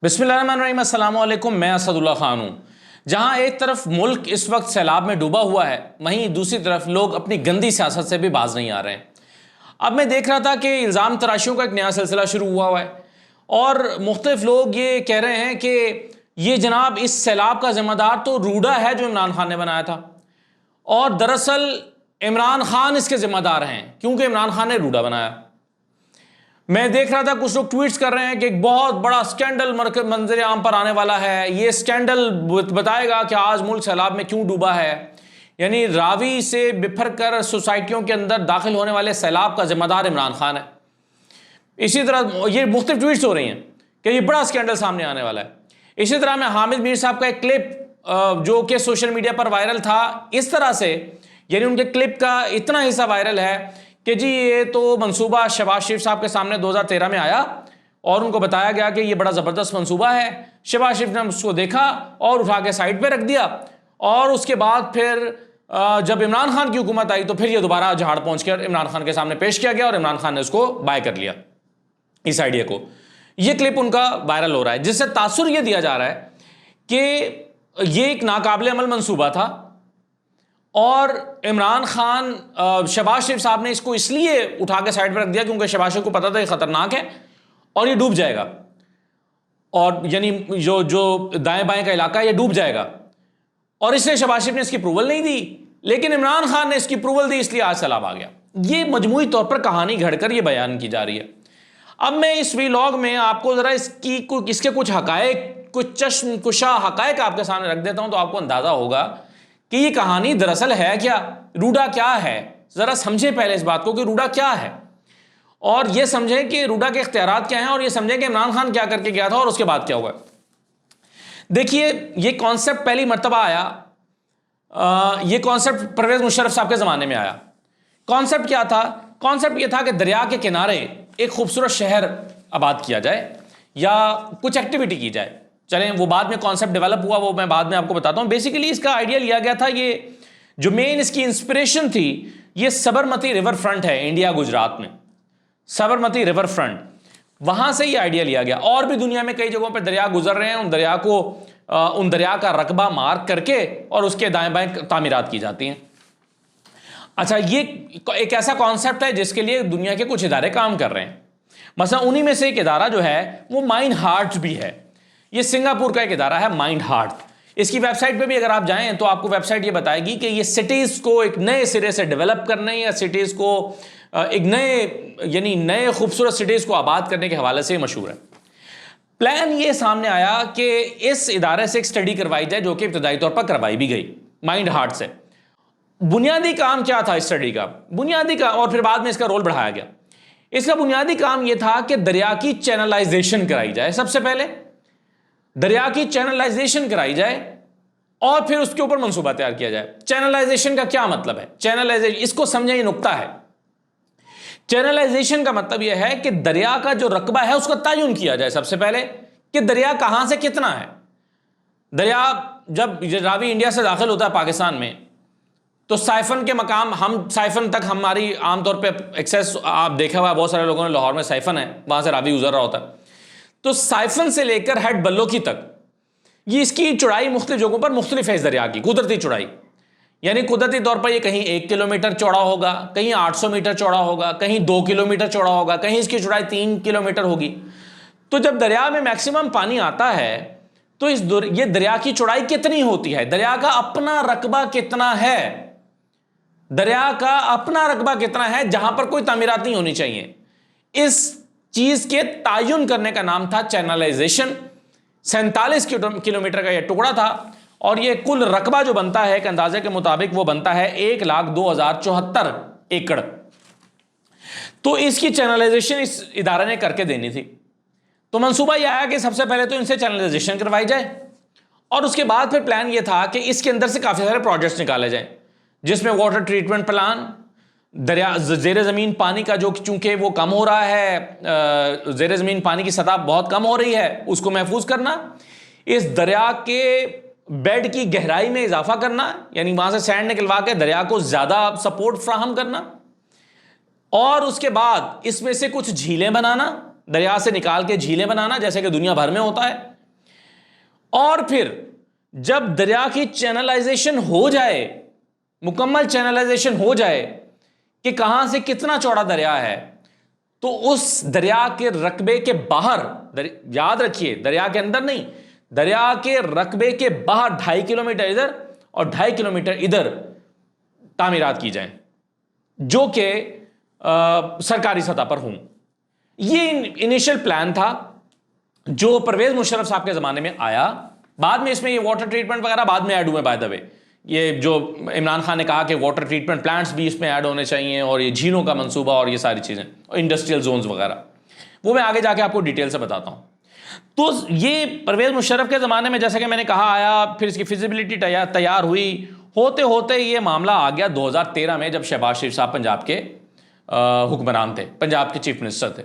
बिस्मिल्लाहिर्रहमानिर्रहीम, अस्सलामु अलैकुम। मैं असदुल्ला खान हूँ। जहाँ एक तरफ मुल्क इस वक्त सैलाब में डूबा हुआ है, वहीं दूसरी तरफ लोग अपनी गंदी सियासत से भी बाज नहीं आ रहे हैं। अब मैं देख रहा था कि इल्ज़ाम तराशियों का एक नया सिलसिला शुरू हुआ है और मुख्तलिफ लोग ये कह रहे हैं कि ये जनाब इस सैलाब का जिम्मेदार तो रूडा है जो इमरान खान ने बनाया था, और दरअसल इमरान खान इसके जिम्मेदार हैं क्योंकि इमरान खान ने रूडा बनाया। मैं देख रहा था कुछ लोग ट्वीट्स कर रहे हैं कि एक बहुत बड़ा स्कैंडल मंजर आम पर आने वाला है। ये स्कैंडल बताएगा कि आज मुल्क सैलाब में क्यों डूबा है, यानी रावी से बिफर कर सोसाइटियों के अंदर दाखिल होने वाले सैलाब का जिम्मेदार इमरान खान है। इसी तरह ये मुख्तलिफ ट्वीट्स हो रही हैं कि ये बड़ा स्कैंडल सामने आने वाला है। इसी तरह मैं हामिद मीर साहब का एक क्लिप जो कि सोशल मीडिया पर वायरल था, इस तरह से यानी उनके क्लिप का इतना हिस्सा वायरल है कि जी ये तो मंसूबा शहबाज शरीफ साहब के सामने 2013 में आया और उनको बताया गया कि ये बड़ा ज़बरदस्त मंसूबा है। शहबाज शरीफ ने उसको देखा और उठा के साइड पे रख दिया, और उसके बाद फिर जब इमरान खान की हुकूमत आई तो फिर ये दोबारा झाड़ पहुंच कर इमरान खान के सामने पेश किया गया और इमरान खान ने उसको बाय कर लिया, इस आइडिया को। ये क्लिप उनका वायरल हो रहा है, जिससे तासुर ये दिया जा रहा है कि ये एक नाकाबिले अमल मंसूबा था और इमरान खान शहबाज शरीफ साहब ने इसको इसलिए उठा के साइड पर रख दिया क्योंकि शहबाज शरीफ को पता था ये खतरनाक है और ये डूब जाएगा, और यानी जो दाएं बाएं का इलाका है ये डूब जाएगा, और इसलिए शहबाज शरीफ ने इसकी अप्रूवल नहीं दी। लेकिन इमरान खान ने इसकी अप्रूवल दी, इसलिए आज सैलाब आ गया। ये मजमूई तौर पर कहानी घड़कर ये बयान की जा रही है। अब मैं इस वीलॉग में आपको जरा इसके कुछ हकायक, कुछ चश्म कुशा हकायक आपके सामने रख देता हूं, तो आपको अंदाजा होगा कि ये कहानी दरअसल है क्या, रूडा क्या है। जरा समझे पहले इस बात को कि रूडा क्या है, और ये समझें कि रूडा के इख्तियारात क्या हैं, और ये समझें कि इमरान खान क्या करके गया था और उसके बाद क्या हुआ। देखिए, ये कॉन्सेप्ट पहली मर्तबा आया, ये कॉन्सेप्ट परवेज मुशर्रफ साहब के ज़माने में आया। कॉन्सेप्ट क्या था? कॉन्सेप्ट ये था कि दरिया के किनारे एक खूबसूरत शहर आबाद किया जाए या कुछ एक्टिविटी की जाए। चलें, वो बाद में कॉन्सेप्ट डेवलप हुआ, वो मैं बाद में आपको बताता हूँ। बेसिकली इसका आइडिया लिया गया था, ये जो मेन इसकी इंस्पिरेशन थी, ये साबरमती रिवर फ्रंट है इंडिया गुजरात में, साबरमती रिवर फ्रंट, वहां से ये आइडिया लिया गया। और भी दुनिया में कई जगहों पर दरिया गुजर रहे हैं, उन दरिया का रकबा मार्क करके और उसके दाएं बाएं तामीरात की जाती हैं। अच्छा, ये एक ऐसा कॉन्सेप्ट है जिसके लिए दुनिया के कुछ इदारे काम कर रहे हैं। मसलन उन्हीं में से एक इदारा जो है वो माइंड हार्ट भी है। ये सिंगापुर का एक इदारा है, माइंड हार्ट। इसकी वेबसाइट पे भी अगर आप जाएं तो आपको वेबसाइट ये बताएगी कि ये सिटीज़ को एक नए सिरे से डेवलप करने या सिटीज़ को एक नए खूबसूरत सिटीज़ को आबाद करने के हवाले से मशहूर है। प्लान ये सामने आया कि इस इदारे से एक स्टडी करवाई जाए, जो कि इब्तदाई तौर पर करवाई भी गई माइंड हार्ट से। बुनियादी काम क्या था इस स्टडी का? बुनियादी का, और फिर बाद में इसका रोल बढ़ाया गया। इसका बुनियादी काम यह था कि दरिया की चैनलाइजेशन कराई जाए। सबसे पहले दरिया की चैनलाइजेशन कराई जाए और फिर उसके ऊपर मंसूबा तैयार किया जाए। चैनलाइजेशन का क्या मतलब है? चैनलाइजेशन, इसको समझे, ये नुक्ता है। चैनलाइजेशन का मतलब यह है कि दरिया का जो रकबा है उसका तयन किया जाए सबसे पहले, कि दरिया कहां से कितना है। दरिया जब रावी इंडिया से दाखिल होता है पाकिस्तान में, तो साइफन के मकाम, हम साइफन तक हमारी आमतौर पे एक्सेस, आप देखा हुआ बहुत सारे लोगों ने, लाहौर में साइफन है, वहां से रावी गुजर रहा होता है। तो साइफन से लेकर हेड बल्लोकी तक ये इसकी चौड़ाई मुख्तलिफ जगहों पर मुख्तलिफ है। इस दरिया की कुदरती चौड़ाई, यानी कुदरती तौर पर ये कहीं 1 किलोमीटर चौड़ा होगा, कहीं 800 मीटर चौड़ा होगा, कहीं 2 किलोमीटर चौड़ा होगा, कहीं इसकी चौड़ाई 3 किलोमीटर होगी। तो जब दरिया में मैक्सिमम पानी आता है तो ये दरिया की चौड़ाई कितनी होती है, दरिया का अपना रकबा कितना है, दरिया का अपना रकबा कितना है, जहां पर कोई तामीरात नहीं होनी चाहिए। इस चीज के तायुन करने का नाम था चैनलाइजेशन। 47 किलोमीटर का यह टुकड़ा था, और यह कुल रकबा जो बनता है एक अंदाजे के मुताबिक वो बनता है 1,02,074 एकड़। तो इसकी चैनलाइजेशन इस इदारे ने करके देनी थी। तो मंसूबा यह आया कि सबसे पहले तो इनसे चैनलाइजेशन करवाई जाए, और उसके बाद फिर प्लान यह था कि इसके अंदर से काफी सारे प्रोजेक्ट्स निकाले जाए, जिसमें वाटर ट्रीटमेंट प्लान, दरिया ज़ेरे ज़मीन पानी का जो चूंकि वो कम हो रहा है, ज़ेरे ज़मीन पानी की सतह बहुत कम हो रही है, उसको महफूज करना, इस दरिया के बेड की गहराई में इजाफा करना, यानी वहां से सैंड निकलवा के दरिया को ज़्यादा सपोर्ट फ्राहम करना, और उसके बाद इसमें से कुछ झीलें बनाना, दरिया से निकाल के झीलें बनाना, जैसे कि दुनिया भर में होता है, और फिर जब दरिया की चैनलाइजेशन हो जाए, मुकम्मल चैनलाइजेशन हो जाए कि कहां से कितना चौड़ा दरिया है, तो उस दरिया के रकबे के बाहर, याद रखिए दरिया के अंदर नहीं, दरिया के रकबे के बाहर 2.5 किलोमीटर इधर और 2.5 किलोमीटर इधर तामीरात की जाएं, जो कि सरकारी सतह पर हों। ये इनिशियल प्लान था जो परवेज मुशर्रफ साहब के ज़माने में आया। बाद में इसमें ये वाटर ट्रीटमेंट वगैरह बाद में ऐड हुए बाय द वे। ये जो इमरान खान ने कहा कि वाटर ट्रीटमेंट प्लांट्स भी इसमें ऐड होने चाहिए, और ये झीलों का मंसूबा और ये सारी चीज़ें, और इंडस्ट्रियल जोन्स वगैरह, वो मैं आगे जाके आपको डिटेल से बताता हूँ। तो ये परवेज मुशर्रफ के ज़माने में, जैसे कि मैंने कहा, आया, फिर इसकी फिजिबिलिटी तैयार हुई। होते होते ये मामला आ गया 2013 में, जब शहबाज शरीफ साहब पंजाब के हुक्मरान थे, पंजाब के चीफ मिनिस्टर थे।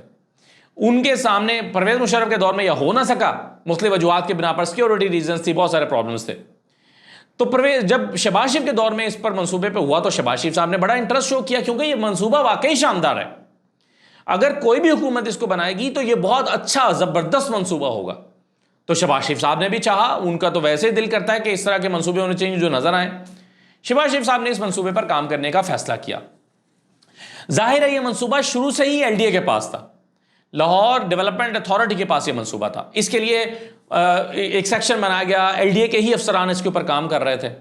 उनके सामने परवेज मुशर्रफ के दौर में यह हो ना सका, मुख्तलिफ वजूहात की बिना पर, सिक्योरिटी रीजंस थी, बहुत सारे प्रॉब्लम्स थे। तो परवेज, जब शहबाज शरीफ के दौर में इस पर मंसूबे पे हुआ, तो शहबाज शरीफ साहब ने बड़ा इंटरेस्ट शो किया, क्योंकि ये मंसूबा वाकई शानदार है। अगर कोई भी हुकूमत इसको बनाएगी तो ये बहुत अच्छा ज़बरदस्त मंसूबा होगा। तो शहबाज शरीफ साहब ने भी चाहा, उनका तो वैसे ही दिल करता है कि इस तरह के मंसूबे होने चाहिए जो नजर आए। शहबाज शरीफ साहब ने इस मंसूबे पर काम करने का फैसला किया। जाहिर है ये मंसूबा शुरू से ही एलडीए के पास था, लाहौर डेवलपमेंट अथॉरिटी के पास ये मंसूबा था। इसके लिए एक सेक्शन बनाया गया, एलडीए के ही अफसरान इसके ऊपर काम कर रहे थे।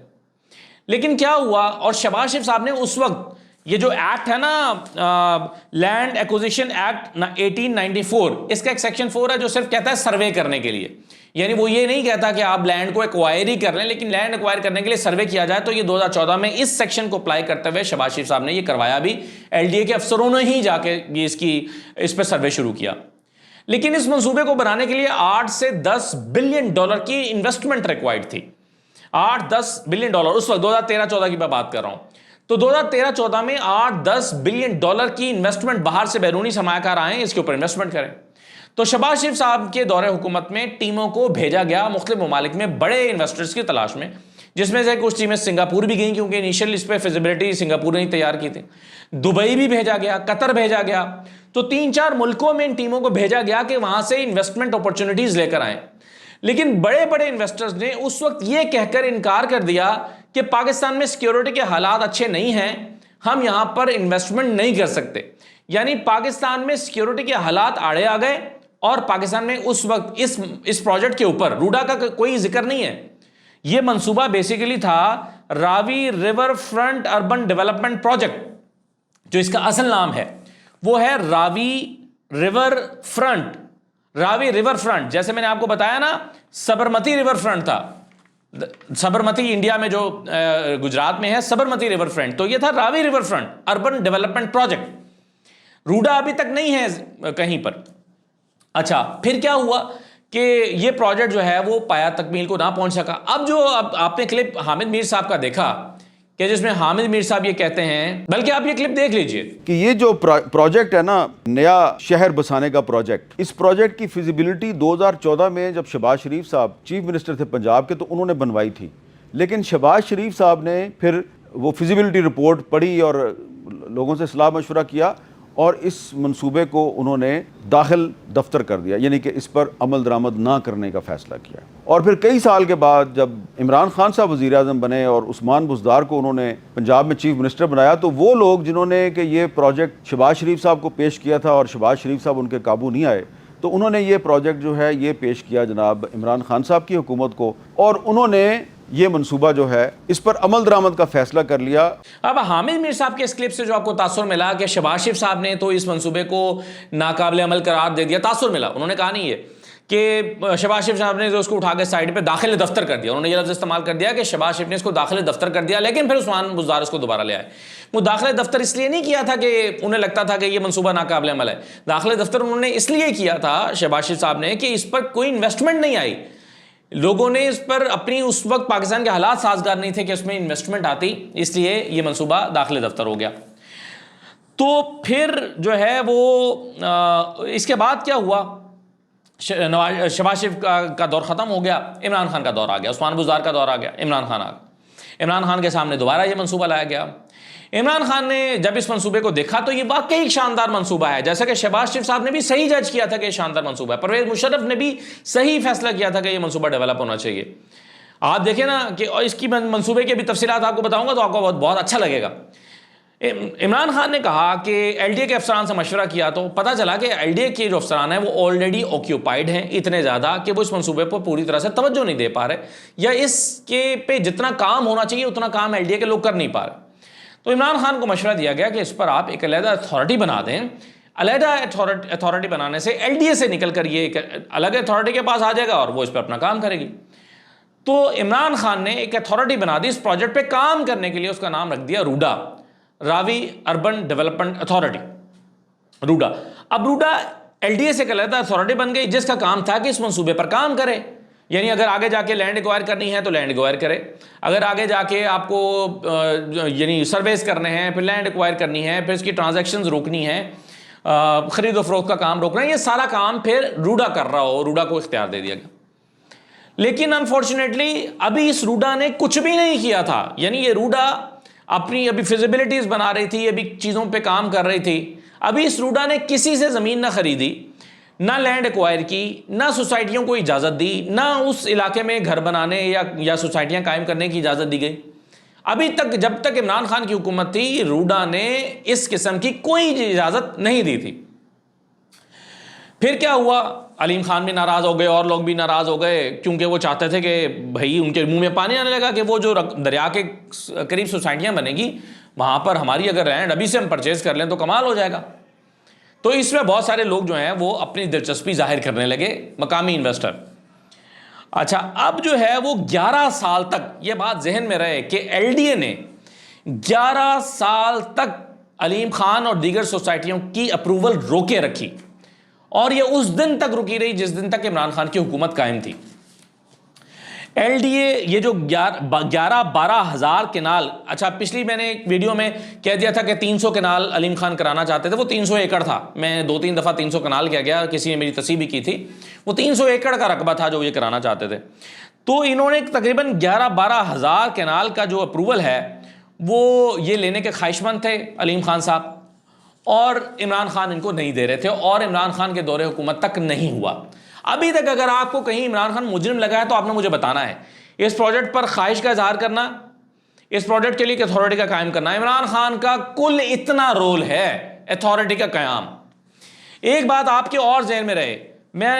लेकिन क्या हुआ, और शहबाज शरीफ साहब ने उस वक्त ये जो एक्ट है ना, लैंड एक्विजिशन एक्ट 1894, इसका एक सेक्शन 4 है जो सिर्फ कहता है सर्वे करने के लिए। यानी वो ये नहीं कहता कि आप लैंड को एक्वायर ही कर लें, लेकिन लैंड एक्वायर करने के लिए सर्वे किया जाए। तो ये 2014 में इस सेक्शन को अप्लाई करते हुए शहबाज शरीफ साहब ने ये करवाया भी। एलडीए के अफसरों ने ही जाके इस पर सर्वे शुरू किया। लेकिन इस मंसूबे को बनाने के लिए 8 से 10 बिलियन डॉलर की इन्वेस्टमेंट रिक्वायर्ड थी। 8-10 बिलियन डॉलर, उस वक्त 2013-14 की मैं बात कर रहा हूं। तो 2013-14 में 8-10 बिलियन डॉलर की इन्वेस्टमेंट, बाहर से बैरूनी सरमायाकार आए, इसके ऊपर इन्वेस्टमेंट करें। तो शहबाज शरीफ साहब के दौरे हुकूमत में टीमों को भेजा गया मुख्तलिफ ममालिक में बड़े इन्वेस्टर्स की तलाश में, जिसमें से कुछ टीमें सिंगापुर भी गई, क्योंकि इनिशियल इस पर फिजिबिलिटी सिंगापुर ने ही तैयार की थी। दुबई भी भेजा गया, कतर भेजा गया। तो 3-4 मुल्कों में इन टीमों को भेजा गया कि वहां से इन्वेस्टमेंट अपॉर्चुनिटीज लेकर आए। लेकिन बड़े बड़े इन्वेस्टर्स ने उस वक्त यह कहकर इनकार कर दिया कि पाकिस्तान में सिक्योरिटी के हालात अच्छे नहीं हैं, हम यहां पर इन्वेस्टमेंट नहीं कर सकते। यानी पाकिस्तान में सिक्योरिटी के हालात आड़े आ गए, और पाकिस्तान में उस वक्त इस प्रोजेक्ट के ऊपर रूडा का कोई जिक्र नहीं है। यह मंसूबा बेसिकली था Ravi river front urban development project, जो इसका असल नाम है वो है Ravi river front. Ravi river front, जैसे मैंने आपको बताया ना, सबरमती रिवर फ्रंट था, सबरमती इंडिया में जो गुजरात में है, सबरमती रिवर फ्रंट। तो ये था Ravi river front urban development project. RUDA अभी तक नहीं है कहीं पर। अच्छा, फिर क्या हुआ कि ये प्रोजेक्ट जो है वो पाया तकमील को ना पहुंच सका। अब आपने क्लिप हामिद मीर साहब का देखा कि जिसमें हामिद मीर साहब ये कहते हैं, बल्कि आप ये क्लिप देख लीजिए कि ये जो प्रोजेक्ट है ना, नया शहर बसाने का प्रोजेक्ट, इस प्रोजेक्ट की फिजिबिलिटी 2014 में जब शहबाज शरीफ साहब चीफ मिनिस्टर थे पंजाब के, तो उन्होंने बनवाई थी। लेकिन शहबाज शरीफ साहब ने फिर वो फिजिबिलिटी रिपोर्ट पढ़ी और लोगों से सलाह मशवरा किया, और इस मंसूबे को उन्होंने दाखिल दफ्तर कर दिया, यानी कि इस पर अमल दरामद ना करने का फ़ैसला किया। और फिर कई साल के बाद जब इमरान खान साहब वज़ीर आज़म बने और उस्मान बुज़दार को उन्होंने पंजाब में चीफ मिनिस्टर बनाया, तो वो लोग जिन्होंने कि ये प्रोजेक्ट शहबाज शरीफ साहब को पेश किया था और शहबाज शरीफ साहब उनके काबू नहीं आए, तो उन्होंने ये प्रोजेक्ट जो है ये पेश किया जनाब इमरान खान साहब की हुकूमत को, और उन्होंने ये मंसूबा जो है इस पर अमल दरामद का फैसला कर लिया। अब हामिद मीर साहब के इस क्लिप से जो आपको तासुर मिला कि शहबाज शरीफ साहब ने तो इस मंसूबे को नाकाबिल अमल करार दे दिया, तासुर मिला। उन्होंने कहा नहीं है कि शहबाज शरीफ साहब ने जो उसको उठा के साइड पे दाखिल दफ्तर कर दिया। उन्होंने ये लफ्ज़ इस्तेमाल कर दिया कि शहबाज शरीफ ने इसको दाखिल दफ्तर कर दिया, लेकिन फिर उस्मान बुज़दार इसको दोबारा ले आए। वो दाखिल दफ्तर इसलिए नहीं किया था कि उन्हें लगता था कि ये मंसूबा नाकाबिल अमल है। दाखिल दफ्तर उन्होंने इसलिए किया था शहबाज शरीफ साहब ने कि इस पर कोई इन्वेस्टमेंट नहीं आई। लोगों ने इस पर अपनी, उस वक्त पाकिस्तान के हालात साजगार नहीं थे कि उसमें इन्वेस्टमेंट आती, इसलिए ये मंसूबा दाखिल दफ्तर हो गया। तो फिर जो है वो इसके बाद क्या हुआ, शहबाज शरीफ का दौर ख़त्म हो गया, इमरान खान का दौर आ गया, उस्मान बुज़दार का दौर आ गया, इमरान खान के सामने दोबारा ये मंसूबा लाया गया। इमरान खान ने जब इस मंसूबे को देखा तो ये वाकई एक शानदार मंसूबा है, जैसा कि शहबाज शरीफ साहब ने भी सही जज किया था कि शानदार मंसूबा है, परवेज मुशर्रफ ने भी सही फैसला किया था कि ये मंसूबा डेवलप होना चाहिए। आप देखें ना कि और इसकी मंसूबे की भी तफसीलात आपको बताऊंगा तो आपको बहुत अच्छा लगेगा। इमरान खान ने कहा कि एलडीए के अफसरान से मशवरा किया तो पता चला कि एलडीए के जो अफसरान हैं वो ऑलरेडी ऑक्यूपाइड हैं इतने ज़्यादा कि वो इस मंसूबे पर पूरी तरह से तवज्जो नहीं दे पा रहे, या इसके पे जितना काम होना चाहिए उतना काम एलडीए के लोग कर नहीं पा रहे। तो इमरान खान को मशवरा दिया गया कि इस पर आप एक अलग अथॉरिटी बना दें। अलग अथॉरिटी बनाने से एलडीए से निकल कर ये एक अलग अथॉरिटी के पास आ जाएगा और वो इस पर अपना काम करेगी। तो इमरान खान ने एक अथॉरिटी बना दी इस प्रोजेक्ट पे काम करने के लिए, उसका नाम रख दिया RUDA, Ravi urban development authority, RUDA. अब रूडा एलडीए से अलग अथॉरिटी बन गई जिसका काम था कि इस मंसूबे पर काम करे, यानी अगर आगे जाके लैंड एक्वायर करनी है तो लैंड एक्वायर करे, अगर आगे जाके आपको यानी सर्वेस करने हैं, फिर लैंड एक्वायर करनी है, फिर इसकी ट्रांजैक्शंस रोकनी है, खरीदो फरोख्त का काम रोकना है, ये सारा काम फिर रूडा कर रहा हो, रूडा को इख्तियार दे दिया गया। लेकिन अनफॉर्चुनेटली अभी इस रूडा ने कुछ भी नहीं किया था, यानी ये रूडा अपनी अभी फिजिबिलिटीज बना रही थी, अभी चीज़ों पे काम कर रही थी। अभी इस रूडा ने किसी से ज़मीन ना खरीदी, ना लैंड एक्वायर की, ना सोसाइटियों को इजाज़त दी, ना उस इलाके में घर बनाने या सोसाइटियाँ कायम करने की इजाज़त दी गई। अभी तक जब तक इमरान खान की हुकूमत थी रूडा ने इस किस्म की कोई इजाज़त नहीं दी थी। फिर क्या हुआ, अलीम खान भी नाराज़ हो गए और लोग भी नाराज़ हो गए, क्योंकि वो चाहते थे कि भाई उनके मुंह में पानी आने लगा कि वो जो दरिया के करीब सोसाइटियाँ बनेगी वहाँ पर हमारी अगर लैंड अभी से हम परचेज कर लें तो कमाल हो जाएगा। तो इसमें बहुत सारे लोग जो हैं वो अपनी दिलचस्पी जाहिर करने लगे, मकामी इन्वेस्टर। अच्छा, अब जो है वो 11 साल तक ये बात जहन में रहे कि एलडीए ने 11 साल तक अलीम खान और दीगर सोसाइटियों की अप्रूवल रोके रखी, और ये उस दिन तक रुकी रही जिस दिन तक इमरान खान की हुकूमत कायम थी। एलडीए ये जो 11-12 हज़ार केनाल, अच्छा पिछली मैंने एक वीडियो में कह दिया था कि 300 केनाल अलीम खान कराना चाहते थे, वो 300 एकड़ था। मैं 2-3 दफ़ा 300 केनाल कह गया, किसी ने मेरी तस्वीर भी की थी। वो 300 एकड़ का रकबा था जो ये कराना चाहते थे। तो इन्होंने तकरीबन 11-12 हज़ार केनाल का जो अप्रूवल है वो ये लेने के ख्वाहिशमंद थे अलीम खान साहब, और इमरान खान इनको नहीं दे रहे थे, और इमरान खान के दौरे हुकूमत तक नहीं हुआ। अभी तक अगर आपको कहीं इमरान खान मुजरिम लगा है तो आपने मुझे बताना है। इस प्रोजेक्ट पर ख्वाहिश का इजहार करना, इस प्रोजेक्ट के लिए अथॉरिटी का कायम करना, इमरान खान का कुल इतना रोल है अथॉरिटी का कायम। एक बात आपके और जहन में रहे,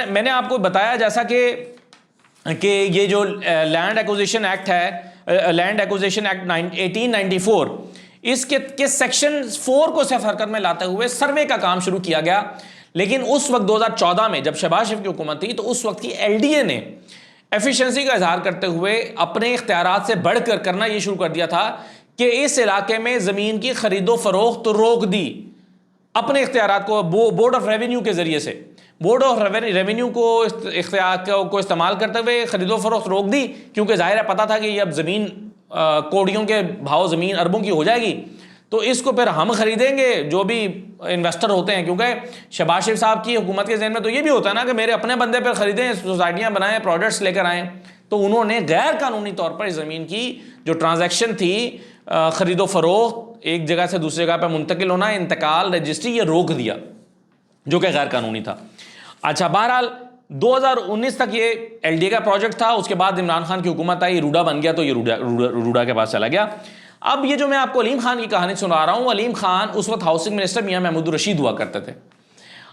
मैंने आपको बताया जैसा कि ये जो लैंड एक्विजिशन एक्ट है, लैंड एक्विजिशन एक्ट 1894, इसके सेक्शन 4 को सिर्फ हरकत में लाते हुए सर्वे का काम शुरू किया गया। लेकिन उस वक्त 2014 में जब शहबाज शरीफ की हुकूमत थी तो उस वक्त की एलडीए ने एफिशिएंसी का इजहार करते हुए अपने इख्तियारात से बढ़कर करना ये शुरू कर दिया था कि इस इलाके में ज़मीन की खरीदो फरोख्त रोक दी। अपने इख्तियारात को बोर्ड ऑफ रेवेन्यू के ज़रिए से, बोर्ड ऑफ रेवेन्यू को इस्तेमाल करते हुए खरीदो फरोख्त रोक दी, क्योंकि जाहिर है पता था कि ये अब ज़मीन कोड़ियों के भाव ज़मीन अरबों की हो जाएगी, तो इसको फिर हम खरीदेंगे जो भी इन्वेस्टर होते हैं। क्योंकि शहबाज शरीफ साहब की हुकूमत के ज़हन में तो ये भी होता है ना कि मेरे अपने बंदे पर ख़रीदें, सोसाइटियाँ बनाएं, प्रोजेक्ट्स लेकर आएँ। तो उन्होंने गैर कानूनी तौर पर इस ज़मीन की जो ट्रांजैक्शन थी, ख़रीदो फरोख्त, एक जगह से दूसरी जगह पर मुंतकिल होना, इंतकाल, रजिस्ट्री, ये रोक दिया जो कि गैर कानूनी था। अच्छा, बहरहाल 2019 तक ये एलडीए का प्रोजेक्ट था। उसके बाद इमरान खान की हुकूमत आई, रूडा बन गया, तो ये रूडा के पास चला गया। अब ये जो मैं आपको अलीम खान की कहानी सुना रहा हूँ, अलीम खान उस वक्त हाउसिंग मिनिस्टर मियां महमूद रशीद हुआ करते थे।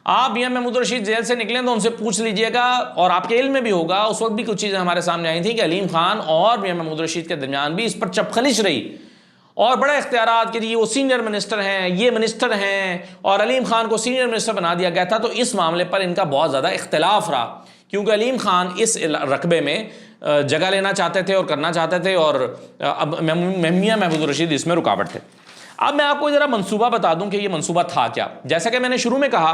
आप मियां महमूद रशीद जेल से निकलें तो उनसे पूछ लीजिएगा, और आपके इल्म में भी होगा, उस वक्त भी कुछ चीज़ें हमारे सामने आई थी कि अलीम खान और मियां महमूद रशीद के दरमियान भी इस पर चपखलिश रही, और बड़ा इख्तियारात के लिए वो सीनियर मिनिस्टर हैं, ये मिनिस्टर हैं, और अलीम खान को सीनियर मिनिस्टर बना दिया गया था। तो इस मामले पर इनका बहुत ज़्यादा इख्तिलाफ रहा, क्योंकि अलीम खान इस रकबे में जगह लेना चाहते थे और करना चाहते थे, और अब मियां महमूद रशीद इसमें रुकावट थे। अब मैं आपको ज़रा मंसूबा बता दूं कि ये मंसूबा था क्या। जैसा कि मैंने शुरू में कहा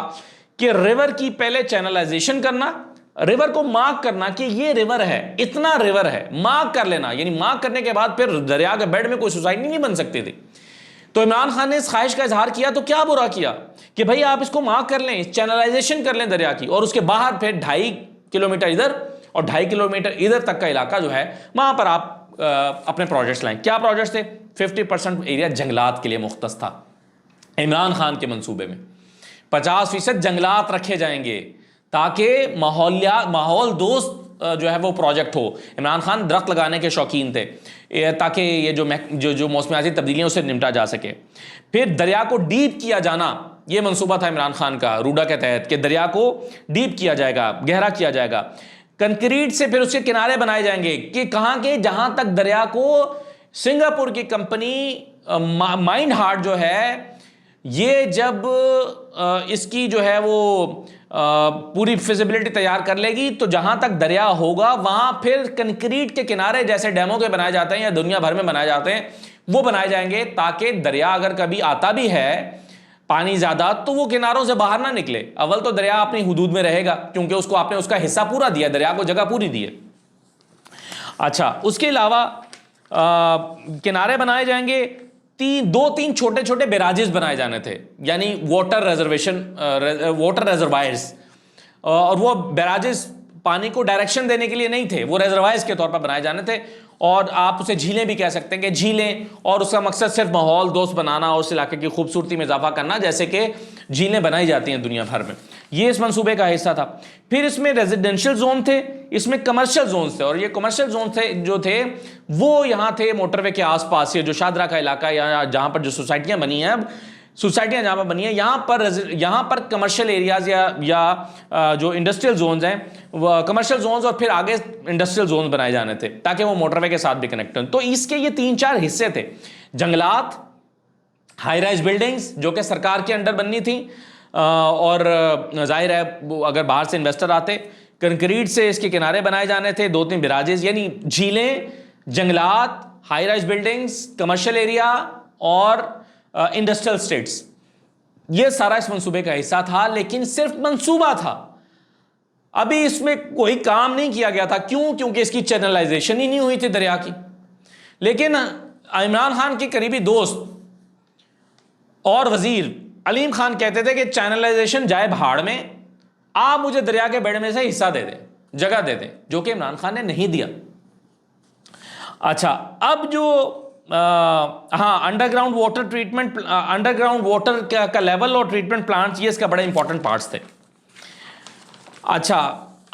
कि रिवर की पहले चैनलाइजेशन करना, रिवर को मार्क करना कि ये रिवर है, इतना रिवर है, मार्क कर लेना, यानी मार्क करने के बाद फिर दरिया के बेड में कोई सोसाइटी नहीं बन सकती थी। तो इमरान खान ने इस ख्वाहिश का इजहार किया, तो क्या बुरा किया कि भाई आप इसको मार्क कर लें, चैनलाइजेशन कर लें दरिया की, और उसके बाहर फिर 2.5 किलोमीटर इधर और 2.5 किलोमीटर इधर तक का इलाका जो है वहां पर आप अपने प्रोजेक्ट्स लाएं। क्या प्रोजेक्ट्स थे? 50% एरिया जंगलात के लिए मुख्तस था। इमरान खान के मंसूबे में 50% जंगलात रखे जाएंगे ताकि माहौल दोस्त जो है वो प्रोजेक्ट हो। इमरान खान दरख्त लगाने के शौकीन थे ताकि ये जो मौसमियाती तब्दीलियाँ उससे निपटा जा सके। फिर दरिया को डीप किया जाना, ये मंसूबा था इमरान खान का रूडा के तहत कि दरिया को डीप किया जाएगा, गहरा किया जाएगा। कंक्रीट से फिर उसके किनारे बनाए जाएंगे कि कहाँ के, जहाँ तक दरिया को सिंगापुर की कंपनी माइंड हार्ट जो है ये जब इसकी जो है वो पूरी फिजिबिलिटी तैयार कर लेगी तो जहां तक दरिया होगा वहां फिर कंक्रीट के किनारे जैसे डैमों के बनाए जाते हैं या दुनिया भर में बनाए जाते हैं वो बनाए जाएंगे ताकि दरिया अगर कभी आता भी है पानी ज्यादा तो वो किनारों से बाहर ना निकले। अव्वल तो दरिया अपनी हुदूद में रहेगा क्योंकि उसको आपने उसका हिस्सा पूरा दिया, दरिया को जगह पूरी दी है। अच्छा, उसके अलावा किनारे बनाए जाएंगे, दो तीन छोटे छोटे बैराजेस बनाए जाने थे, यानी वाटर रिजर्वायर्स, और वो बैराजेस पानी को डायरेक्शन देने के लिए नहीं थे, वो रिजर्वायर्स के तौर पर बनाए जाने थे। और आप उसे झीलें भी कह सकते हैं कि झीलें, और उसका मकसद सिर्फ माहौल दोस्त बनाना और उस इलाके की खूबसूरती में इजाफा करना, जैसे कि झीलें बनाई जाती हैं दुनिया भर में। ये इस मंसूबे का हिस्सा था। फिर इसमें रेजिडेंशियल जोन थे, इसमें कमर्शियल जोन थे, और ये कमर्शियल जोन थे जो थे वो यहाँ थे मोटरवे के आसपास, ये जो शादरा का इलाका या जहाँ पर जो सोसाइटियाँ बनी हैं, अब सोसाइटियाँ जहाँ पर बनी हैं यहाँ पर कमर्शियल एरियाज या जो इंडस्ट्रियल जोन्स हैं, कमर्शियल जोन्स और फिर आगे इंडस्ट्रियल जोन बनाए जाने थे ताकि वो मोटरवे के साथ भी कनेक्ट हों। तो इसके ये 3-4 हिस्से थे, जंगलात, हाई राइज बिल्डिंग्स जो कि सरकार के अंडर बननी थी, और जाहिर है अगर बाहर से इन्वेस्टर आते, कंक्रीट से इसके किनारे बनाए जाने थे, 2-3 बैराजेस, यानी झीलें, जंगलात, high rise buildings, commercial area और इंडस्ट्रियल स्टेट्स। ये सारा इस मंसूबे का हिस्सा था, लेकिन सिर्फ मंसूबा था, अभी इसमें कोई काम नहीं किया गया था। क्यों? क्योंकि इसकी चैनलाइजेशन ही नहीं हुई थी दरिया की। लेकिन इमरान खान के करीबी दोस्त और वजीर अलीम खान कहते थे कि चैनलाइजेशन जाए भाड़ में, आप मुझे दरिया के बेड़ में से हिस्सा दे दें, जगह दे दें, जो कि इमरान खान ने नहीं दिया। अच्छा, अब जो हाँ, underground water treatment, underground water का लेवल और ट्रीटमेंट प्लांट्स, ये इसका बड़े इंपॉर्टेंट पार्ट्स थे। अच्छा,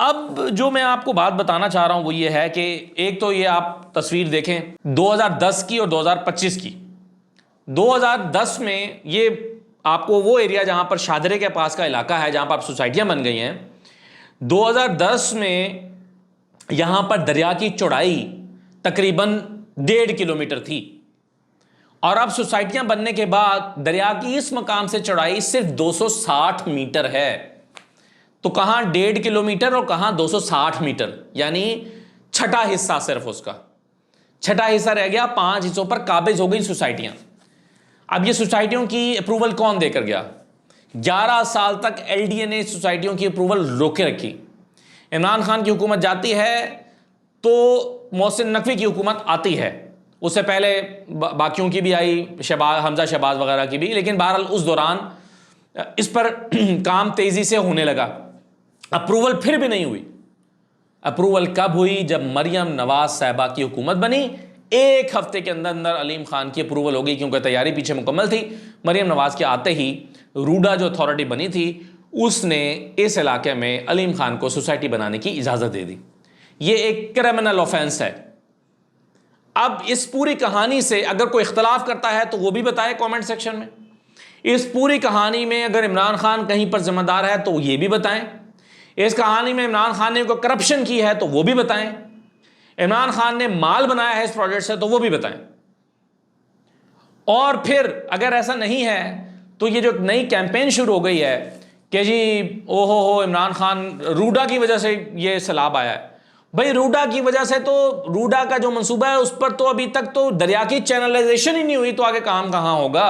अब जो मैं आपको बात बताना चाह रहा हूं वो ये है कि एक तो ये आप तस्वीर देखें 2010 की और 2025 की। 2010 में ये आपको वो एरिया जहां पर शादरे के पास का इलाका है जहां पर सोसाइटियां बन गई हैं, 2010 में यहां पर दरिया की चौड़ाई तकरीबन 1.5 किलोमीटर थी, और अब सोसाइटियां बनने के बाद दरिया की इस मकाम से चौड़ाई सिर्फ 260 मीटर है। तो कहां 1.5 किलोमीटर और कहां 260 मीटर, यानी छठा हिस्सा, सिर्फ उसका छठा हिस्सा रह गया। 5 हिस्सों पर काबिज हो गई सोसाइटियां। अब ये सोसाइटियों की अप्रूवल कौन देकर गया? 11 साल तक LDA ने सोसाइटियों की अप्रूवल रोके रखी। इमरान खान की हुकूमत जाती है तो मोहसिन नकवी की हुकूमत आती है, उससे पहले बाकियों की भी आई, हमजा शहबाज वगैरह की भी, लेकिन बहरहाल उस दौरान इस पर काम तेजी से होने लगा। अप्रूवल फिर भी नहीं हुई। अप्रूवल कब हुई? जब मरियम नवाज साहिबा की हुकूमत बनी। 1 हफ्ते के अंदर अंदर अलीम खान की अप्रूवल हो गई, क्योंकि तैयारी पीछे मुकम्मल थी। मरियम नवाज के आते ही रूडा जो अथॉरिटी बनी थी उसने इस इलाके में अलीम खान को सोसाइटी बनाने की इजाज़त दे दी। ये एक क्रिमिनल ऑफेंस है। अब इस पूरी कहानी से अगर कोई इख्तलाफ करता है तो वो भी बताए कमेंट सेक्शन में। इस पूरी कहानी में अगर इमरान खान कहीं पर जिम्मेदार है तो ये भी बताएं। इस कहानी में इमरान खान ने कोई करप्शन की है तो वो भी बताएं। इमरान खान ने माल बनाया है इस प्रोजेक्ट से तो वो भी बताएं। और फिर अगर ऐसा नहीं है तो ये जो नई कैंपेन शुरू हो गई है कि जी ओहो हो इमरान खान, रूडा की वजह से ये सैलाब आया है। भाई रूडा की वजह से तो, रूडा का जो मंसूबा है उस पर तो अभी तक तो दरिया की चैनलाइजेशन ही नहीं हुई, तो आगे काम कहां होगा?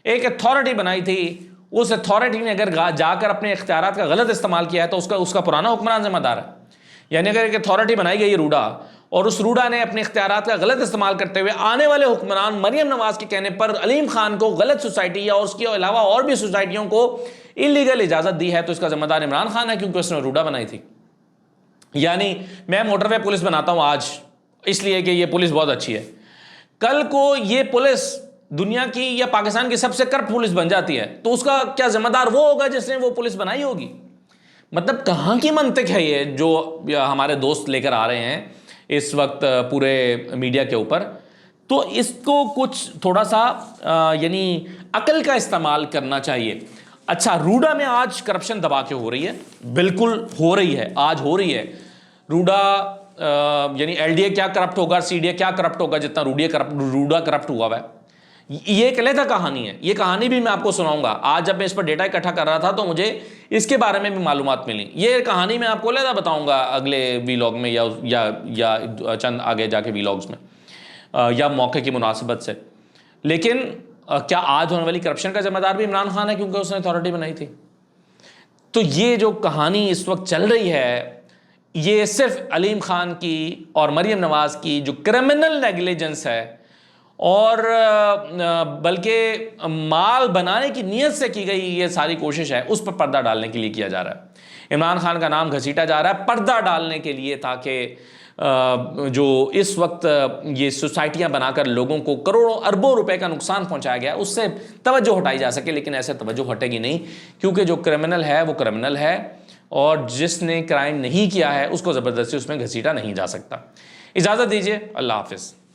एक अथॉरिटी बनाई थी, उस अथॉरिटी ने अगर जाकर अपने इख्तियारात का गलत इस्तेमाल किया है तो उसका पुराना हुक्मरान जिम्मेदार है। यानी अगर एक अथॉरिटी बनाई गई रूडा और उस रूडा ने अपने इख्तियारात का गलत इस्तेमाल करते हुए आने वाले हुक्मरान मरियम नवाज के कहने पर अलीम खान को गलत सोसाइटी या उसके अलावा और भी सोसाइटियों को इलीगल इजाजत दी है, तो इसका जिम्मेदार इमरान खान है, क्योंकि उसने रूडा बनाई थी। यानी मैं मोटरवे पुलिस बनाता हूं आज इसलिए कि ये पुलिस बहुत अच्छी है, कल को ये पुलिस दुनिया की या पाकिस्तान की सबसे करप्ट पुलिस बन जाती है तो उसका क्या जिम्मेदार वो होगा जिसने वो पुलिस बनाई होगी? मतलब कहाँ की मंतिक है ये जो हमारे दोस्त लेकर आ रहे हैं इस वक्त पूरे मीडिया के ऊपर? तो इसको कुछ थोड़ा सा यानी अकल का इस्तेमाल करना चाहिए। अच्छा, रूडा में आज करप्शन दबा के हो रही है, बिल्कुल हो रही है, आज हो रही है। रूडा यानी एलडीए क्या करप्ट होगा, सीडीए क्या करप्ट होगा जितना रूडा करप्ट हुआ है। ये एक अलग कहानी है, ये कहानी भी मैं आपको सुनाऊंगा। आज जब मैं इस पर डेटा इकट्ठा कर रहा था तो मुझे इसके बारे में भी मालूमात मिली। ये कहानी मैं आपको अलग बताऊंगा अगले वीलॉग में या चंद आगे जाके वीलॉग्स में या मौके की मुनासिबत से। लेकिन क्या आज होने वाली करप्शन का जिम्मेदार भी इमरान खान है क्योंकि उसने अथॉरिटी बनाई थी? तो ये जो कहानी इस वक्त चल रही है ये सिर्फ अलीम खान की और मरीम नवाज की जो क्रिमिनल नेग्लिजेंस है और बल्कि माल बनाने की नीयत से की गई ये सारी कोशिश है, उस पर पर्दा डालने के लिए किया जा रहा है। इमरान खान का नाम घसीटा जा रहा है पर्दा डालने के लिए, ताकि जो इस वक्त ये सोसाइटियां बनाकर लोगों को करोड़ों अरबों रुपए का नुकसान पहुंचाया गया उससे तवज्जो हटाई जा सके। लेकिन ऐसे तवज्जो हटेगी नहीं, क्योंकि जो क्रिमिनल है वो क्रिमिनल है और जिसने क्राइम नहीं किया है उसको ज़बरदस्ती उसमें घसीटा नहीं जा सकता। इजाज़त दीजिए, अल्लाह हाफिज़।